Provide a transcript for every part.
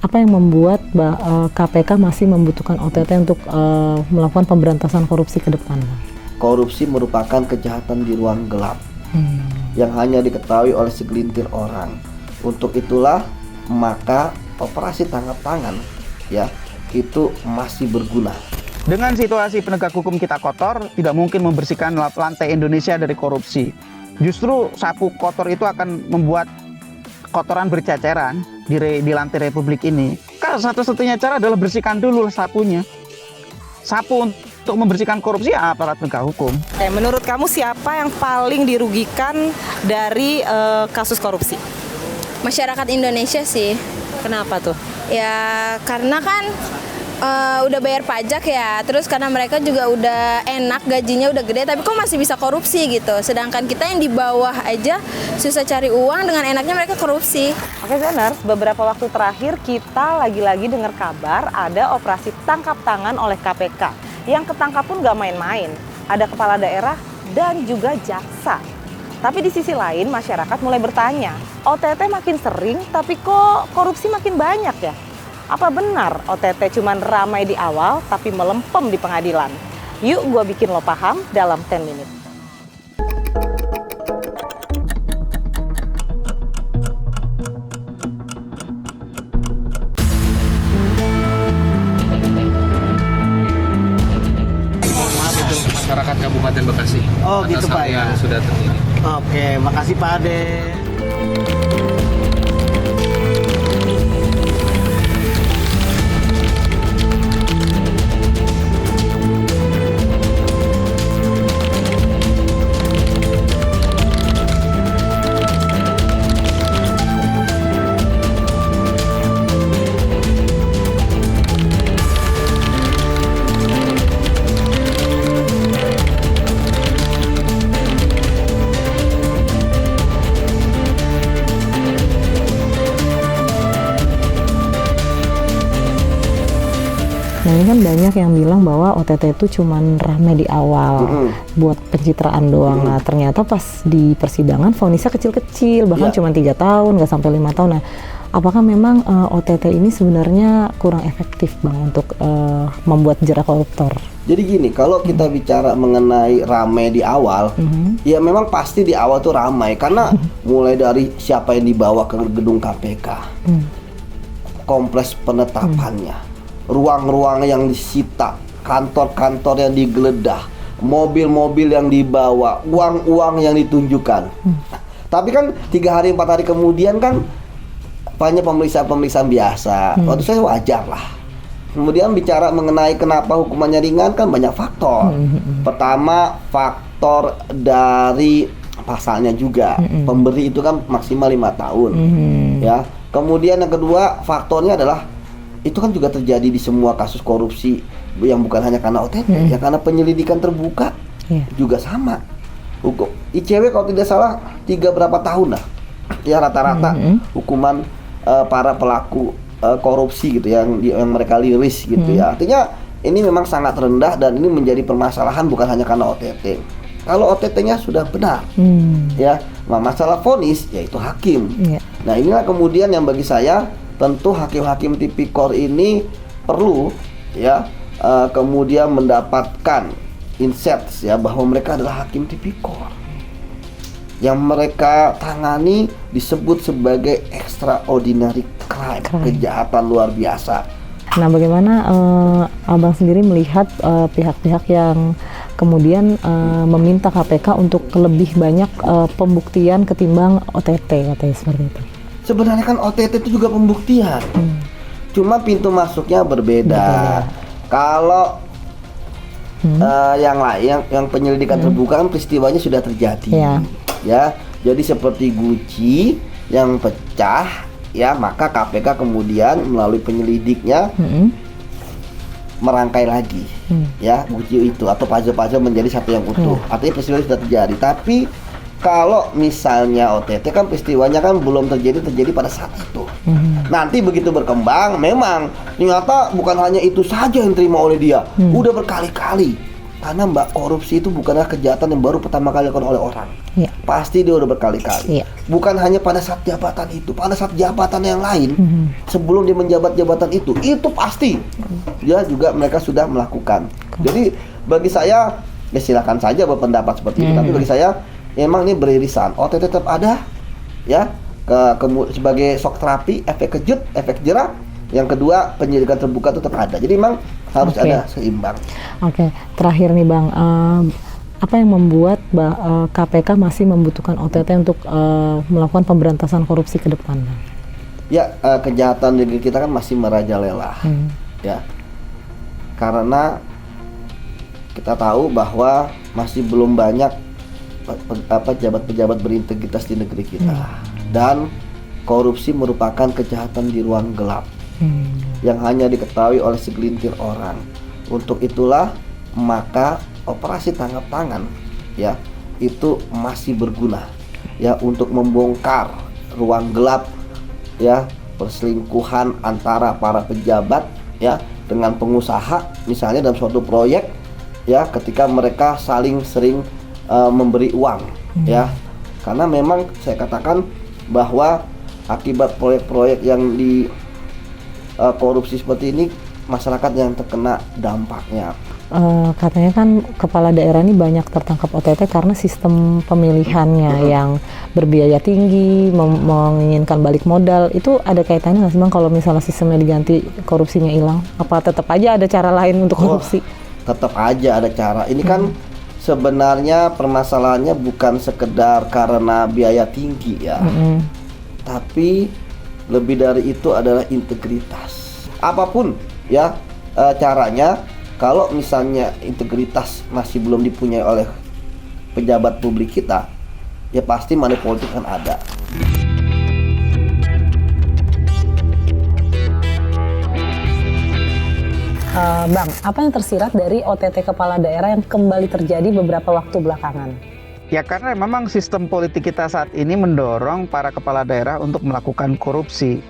Apa yang membuat KPK masih membutuhkan OTT untuk melakukan pemberantasan korupsi ke depan? Korupsi merupakan kejahatan di ruang gelap yang hanya diketahui oleh segelintir orang. Untuk itulah maka operasi tangkap tangan ya itu masih berguna. Dengan situasi penegak hukum kita kotor, tidak mungkin membersihkan lantai Indonesia dari korupsi. Justru sapu kotor itu akan membuat kotoran berceceran di lantai Republik ini. Kan satu-satunya cara adalah bersihkan dulu sapunya. Sapu untuk membersihkan korupsi ya aparat penegak hukum. Menurut kamu siapa yang paling dirugikan dari kasus korupsi? Masyarakat Indonesia sih. Kenapa tuh? Ya karena kan udah bayar pajak ya, terus karena mereka juga udah enak, gajinya udah gede, tapi kok masih bisa korupsi gitu. Sedangkan kita yang di bawah aja susah cari uang, dengan enaknya mereka korupsi. Oke Zeners, beberapa waktu terakhir kita lagi-lagi dengar kabar ada operasi tangkap tangan oleh KPK. Yang ketangkap pun gak main-main, ada kepala daerah dan juga jaksa. Tapi di sisi lain masyarakat mulai bertanya, OTT makin sering tapi kok korupsi makin banyak ya? Apa benar OTT cuma ramai di awal tapi melempem di pengadilan? Yuk gua bikin lo paham dalam 10 menit. Maaf itu masyarakat Kabupaten Bekasi. Oh gitu Pak ya. Yang sudah terjadi. Oke, makasih Pak Ade. Nah ini kan banyak yang bilang bahwa OTT itu cuman rame di awal buat pencitraan doang. Nah ternyata pas di persidangan vonisnya kecil-kecil, bahkan cuma 3 tahun, nggak sampai 5 tahun. Nah apakah memang OTT ini sebenarnya kurang efektif Bang untuk membuat jerak koruptor? Jadi gini, kalau kita bicara mengenai ramai di awal, ya memang pasti di awal tuh ramai karena mulai dari siapa yang dibawa ke gedung KPK, kompleks penetapannya, ruang-ruang yang disita, kantor-kantor yang digeledah, mobil-mobil yang dibawa, uang-uang yang ditunjukkan. Tapi kan 3 hari 4 hari kemudian kan banyak pemeriksaan biasa. Waktu saya wajar lah. Kemudian bicara mengenai kenapa hukumannya ringan kan banyak faktor. Pertama, faktor dari pasalnya juga. Pemberi itu kan maksimal 5 tahun. Ya. Kemudian yang kedua, faktornya adalah itu kan juga terjadi di semua kasus korupsi yang bukan hanya karena OTT, ya karena penyelidikan terbuka juga sama. Hukum ICW kalau tidak salah 3 berapa tahun lah, ya rata-rata hukuman para pelaku korupsi gitu yang mereka liris gitu ya. Artinya ini memang sangat rendah dan ini menjadi permasalahan bukan hanya karena OTT. Kalau OTT-nya sudah benar, ya, nah masalah vonis yaitu hakim. Nah inilah kemudian yang bagi saya tentu hakim-hakim tipikor ini perlu ya kemudian mendapatkan insights ya bahwa mereka adalah hakim tipikor. Yang mereka tangani disebut sebagai extraordinary crime, kejahatan luar biasa. Nah, bagaimana Abang sendiri melihat pihak-pihak yang kemudian meminta KPK untuk lebih banyak pembuktian ketimbang OTT katanya seperti itu? Sebenarnya kan OTT itu juga pembuktian, cuma pintu masuknya berbeda. Kalau yang lain, yang penyelidikan terbuka kan peristiwanya sudah terjadi, ya. Jadi seperti guci yang pecah, ya maka KPK kemudian melalui penyelidiknya merangkai lagi, ya guci itu atau puzzle-puzzle menjadi satu yang utuh. Artinya peristiwa sudah terjadi, tapi kalau misalnya OTT kan peristiwanya kan belum terjadi pada saat itu. Nanti begitu berkembang, memang ternyata bukan hanya itu saja yang terima oleh dia, udah berkali-kali. Karena Mbak, korupsi itu bukanlah kejahatan yang baru pertama kali dilakukan oleh orang. Iya. Pasti dia udah berkali-kali. Iya. Bukan hanya pada saat jabatan itu, pada saat jabatan yang lain, sebelum dia menjabat jabatan itu pasti ya juga mereka sudah melakukan. Jadi bagi saya, ya silakan saja berpendapat seperti itu. Tapi bagi saya, memang ini beririsan. OTT tetap ada, ya, sebagai shock terapi, efek kejut, efek jerak. Yang kedua, penyelidikan terbuka itu tetap ada. Jadi memang harus ada seimbang. Oke, terakhir nih Bang, apa yang membuat KPK masih membutuhkan OTT untuk melakukan pemberantasan korupsi ke depan? Ya, kejahatan negeri kita kan masih merajalela, ya. Karena kita tahu bahwa masih belum banyak pejabat-pejabat berintegritas di negeri kita, dan korupsi merupakan kejahatan di ruang gelap. Yang hanya diketahui oleh segelintir orang. Untuk itulah maka operasi tangkap tangan, ya, itu masih berguna, ya, untuk membongkar ruang gelap, ya, perselingkuhan antara para pejabat, ya, dengan pengusaha, misalnya dalam suatu proyek, ya, ketika mereka saling sering memberi uang, ya, karena memang saya katakan bahwa akibat proyek-proyek yang di korupsi seperti ini, masyarakat yang terkena dampaknya. Katanya kan kepala daerah ini banyak tertangkap OTT karena sistem pemilihannya yang berbiaya tinggi, menginginkan balik modal. Itu ada kaitannya nggak sih Bang kalau misalnya sistemnya diganti, korupsinya hilang? Apa tetap aja ada cara lain untuk korupsi? Tetap aja ada cara. Ini kan sebenarnya permasalahannya bukan sekedar karena biaya tinggi, ya, tapi lebih dari itu adalah integritas. Apapun, ya, caranya, kalau misalnya integritas masih belum dipunyai oleh pejabat publik kita, ya pasti money politik kan ada. Bang, apa yang tersirat dari OTT kepala daerah yang kembali terjadi beberapa waktu belakangan? Ya karena memang sistem politik kita saat ini mendorong para kepala daerah untuk melakukan korupsi.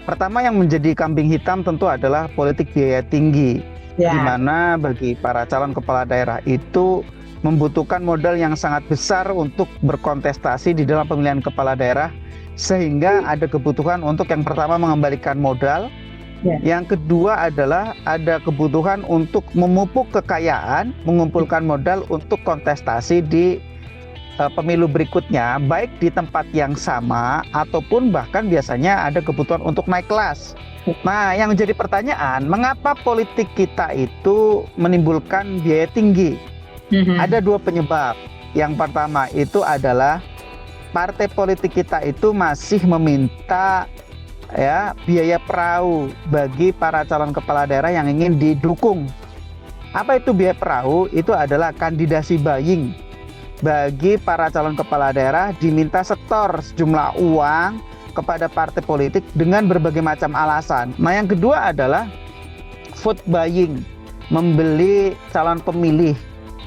Pertama yang menjadi kambing hitam tentu adalah politik biaya tinggi, di mana bagi para calon kepala daerah itu membutuhkan modal yang sangat besar untuk berkontestasi di dalam pemilihan kepala daerah, sehingga ada kebutuhan untuk yang pertama mengembalikan modal, yang kedua adalah ada kebutuhan untuk memupuk kekayaan, mengumpulkan modal untuk kontestasi di pemilu berikutnya, baik di tempat yang sama ataupun bahkan biasanya ada kebutuhan untuk naik kelas. Nah, yang menjadi pertanyaan, mengapa politik kita itu menimbulkan biaya tinggi? Ada dua penyebab. Yang pertama itu adalah partai politik kita itu masih meminta, ya, biaya perahu bagi para calon kepala daerah yang ingin didukung. Apa itu biaya perahu? Itu adalah kandidasi buying. Bagi para calon kepala daerah diminta setor sejumlah uang kepada partai politik dengan berbagai macam alasan. Nah, yang kedua adalah vote buying, membeli calon pemilih,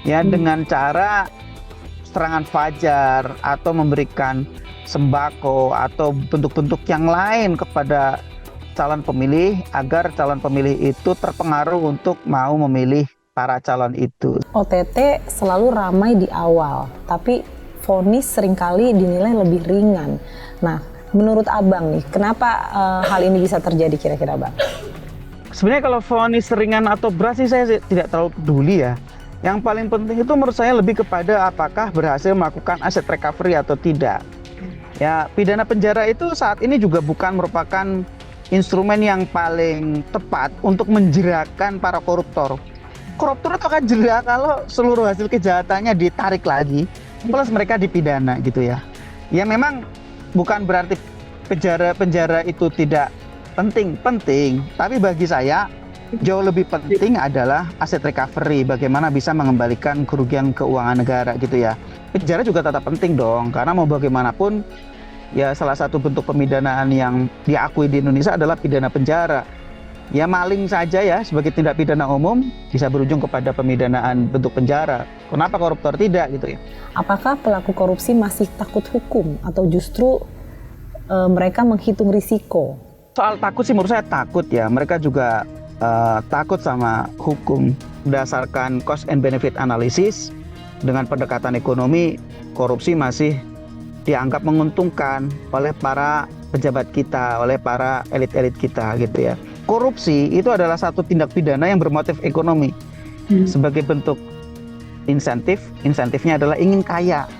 ya, dengan cara serangan fajar atau memberikan sembako atau bentuk-bentuk yang lain kepada calon pemilih agar calon pemilih itu terpengaruh untuk mau memilih para calon itu. OTT selalu ramai di awal, tapi vonis seringkali dinilai lebih ringan. Nah, menurut Abang nih, kenapa hal ini bisa terjadi kira-kira Bang? Sebenarnya kalau vonis ringan atau berat sih saya tidak terlalu peduli, ya. Yang paling penting itu menurut saya lebih kepada apakah berhasil melakukan aset recovery atau tidak. Ya, pidana penjara itu saat ini juga bukan merupakan instrumen yang paling tepat untuk menjerakkan para koruptor. Koruptor itu akan jerak kalau seluruh hasil kejahatannya ditarik lagi, plus mereka dipidana gitu, ya. Ya memang bukan berarti penjara itu tidak penting, tapi bagi saya jauh lebih penting adalah aset recovery, bagaimana bisa mengembalikan kerugian keuangan negara gitu, ya. Penjara juga tetap penting dong, karena mau bagaimanapun ya salah satu bentuk pemidanaan yang diakui di Indonesia adalah pidana penjara. Ya maling saja, ya, sebagai tindak pidana umum bisa berujung kepada pemidanaan bentuk penjara. Kenapa koruptor tidak gitu, ya? Apakah pelaku korupsi masih takut hukum atau justru mereka menghitung risiko? Soal takut sih menurut saya takut, ya. Mereka juga takut sama hukum. Berdasarkan cost and benefit analysis, dengan pendekatan ekonomi, korupsi masih dianggap menguntungkan oleh para pejabat kita, oleh para elit-elit kita gitu ya. Korupsi itu adalah satu tindak pidana yang bermotif ekonomi. Sebagai bentuk insentifnya adalah ingin kaya.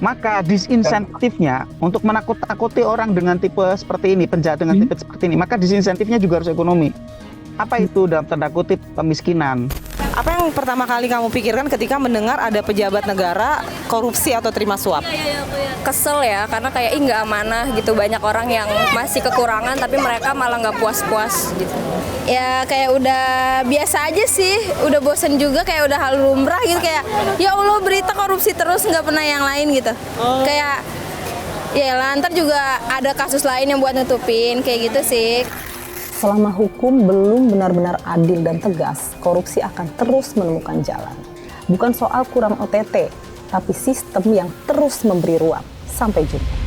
Maka disinsentifnya untuk menakut-takuti orang dengan tipe seperti ini, penjahat dengan tipe seperti ini, maka disinsentifnya juga harus ekonomi. Apa itu dalam tanda kutip pemiskinan? Apa yang pertama kali kamu pikirkan ketika mendengar ada pejabat negara korupsi atau terima suap? Kesel ya, karena kayak nggak amanah gitu, banyak orang yang masih kekurangan tapi mereka malah nggak puas-puas gitu. Ya kayak udah biasa aja sih, udah bosen juga, kayak udah hal lumrah gitu, kayak ya Allah berita korupsi terus nggak pernah yang lain gitu. Kayak ya lantar juga ada kasus lain yang buat nutupin kayak gitu sih. Selama hukum belum benar-benar adil dan tegas, korupsi akan terus menemukan jalan. Bukan soal kurang OTT, tapi sistem yang terus memberi ruang. Sampai jumpa.